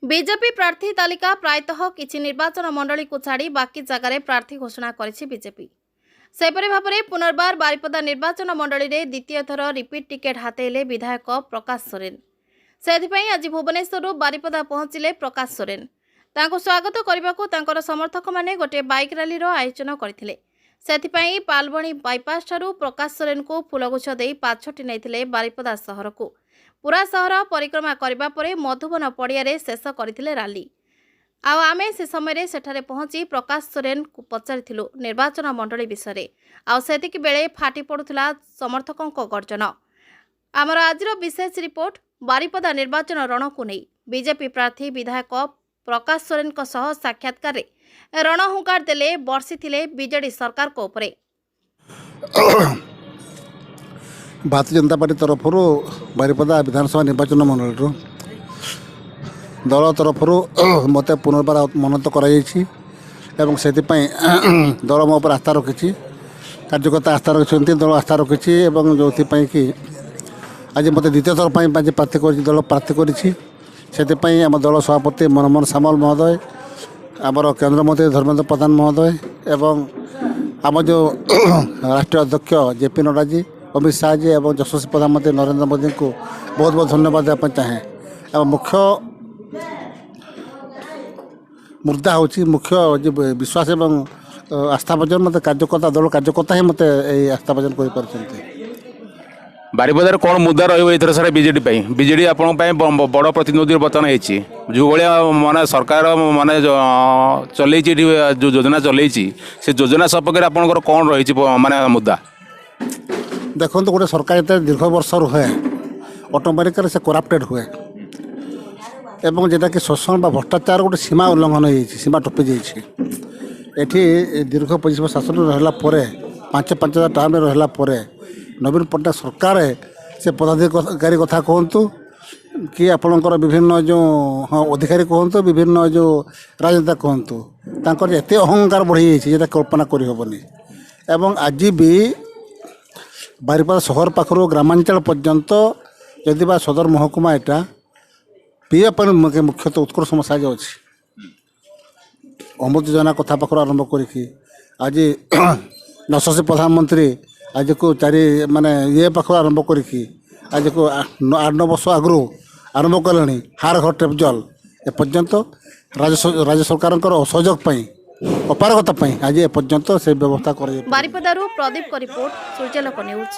BJP प्रार्थी तालिका प्रायतः किछि निर्वाचन मंडली को छाड़ी बाकी जगार प्रार्थी घोषणा करिछि बीजेपी। सेपरि भाबरे पुनर्बार बारिपदा निर्वाचन मंडली रे द्वितीय थर रिपीट टिकेट हातेले विधायक प्रकाश सोरेन। सेथिपई आज भुवनेश्वर बारिपदा पहुंचिले प्रकाश सोरेन। तांको स्वागत करबाकू तांकर समर्थक माने गोटे बाइक रैली रो आयोजन करथिले। सेथिपई पालबणी बाईपास ठारू प्रकाश सोरेन को फुलगुछ देई पाछटी नैथिले बारिपदा सहर को। पूरा सहर परिक्रमा करबा परे मधुबन पड़िया रे शेष करथिले रैली। आमे से समय सेठारे पहुंची प्रकाश सोरेन को पचारिथिलु निर्वाचन मंडली विषय आउ सेतिक बेले फाटी पड़ुथला समर्थकों गर्जन। आमर आजिर विशेष रिपोर्ट बारिपदा निर्वाचन रण को नहीं बीजेपी प्रार्थी विधायक प्रकाश सोरेन को सह साक्षात्कार रण हुंकार देले बर्षिथिले बीजेडी सरकार को उपरे। भारतीय जनता पार्टी तरफ बारिपदा विधानसभा निर्वाचन मंडल दल तरफ मत पुनर्बार मनोनीत कर दल मो पर आस्था रखी कार्यकर्ता आस्था रखिंट दल आस्था रखी जो कि आज मत द्वितीय थर पर प्रार्थी कर दल प्रार्थी करी आम दल सभापति मनमोहन सामल महोदय आमर केन्द्रमंत्री धर्मेंद्र प्रधान महोदय एवं आम जो राष्ट्रीय अध्यक्ष जेपी नड्डा जी अमित शाह जी और यशस्वी प्रधानमंत्री नरेंद्र मोदी को बहुत बहुत धन्यवाद देना चाहे। और मुख्य मुद्दा हूँ मुख्य जो विश्वास एवं आस्था भजन मत कार्यकर्ता दल कार्यकर्ता ही मत आस्था भजन कर बारिपदार कौन मुद्दा रही सारा बीजेडी बीजेडी आपण बड़ प्रतिनिधि बर्तमान होती जो भाया माने सरकार माने चल जो योजना चल से योजना सपक्ष आपंकर कौन रही माने मुद्दा देखो गोटे सरकार जो दीर्घ वर्ष रुहे ऑटोमेटिकली से करप्टेड हुए एवं जेटा कि शोषण बा भ्रष्टाचार गोटे सीमा उल्लंघन हो सीमा टपी जाठी दीर्घ 25 वर्ष शासन रहा 5,000 टाइम रहा नवीन पट्टनायक सरकार से पदाधिकारी कथा कहतु कि आपणकर विभिन्न जो हाँ अधिकारी कहतु विभिन्न जो राजनेता कहतु तांकर एते अहंकार बढ़ी जाइए कल्पना करहबनी। एवं आज भी बारिपदा सहर पाखर ग्रामांचल पर्यंत यदि बा सदर महकुमा एटा पीए पानी मुख्यतः उत्कर्ष समस्या जो अच्छी अमृत योजना कथा पाखर आरंभ करी आज यशस्वी प्रधानमंत्री आज को चारि माने ये पाखर आरंभ करी आज को 8-9 वर्ष आगु आरंभ कले हार घर टेप जल एपर्यंत राज्य सरकार असहयोग अपारगता आज एपर्यंत से व्यवस्था कर बारिपदारू प्रदीप को रिपोर्ट सूर्यलोक न्यूज।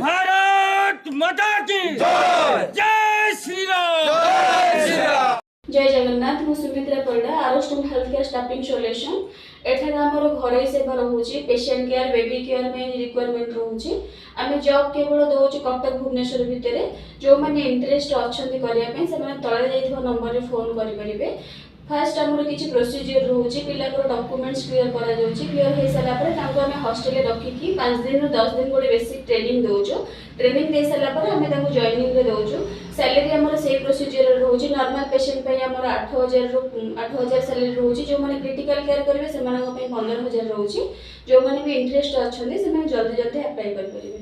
भारत माता की जय श्री राम। जय जगन्नाथ मु सुमित्रा परिडा आरोस्टम हेल्थ केयर स्टाफिंग सॉल्यूशन एठार हमर घरे सेवा रहउची पेशेंट केयर बेबी केयर में रिक्वायरमेंट रहउची आमे जॉब केवल दोउची कटक भुवनेश्वर भितरे जो माने इंटरेस्ट अछंती करिया पे से माने तळे जाइथो नंबर रे फोन करि परिबे। फास्ट आमर किसी प्रोसीजर रोचे पिला डॉक्यूमेंट्स क्लियर करा जाउची क्लियर हो सारा पर तांको हमें हॉस्टल रखिकी 5 दिन रु 10 दिन गोटे बेसिक ट्रेनिंग दोचो ट्रेनिंग दे सारा पर हमें तांको जॉइनिंग रे दोचो सैलरी हमर से प्रोसीजर रोचे नॉर्मल पेशेंट पे हमर 8,000 सैलरी रोचे जो माने क्रिटिकल केयर करबे से माने 15,000 रोचे जो माने भी इंटरेस्ट अछंदी से माने जल्दी जल्दी अप्लाई कर परिबे।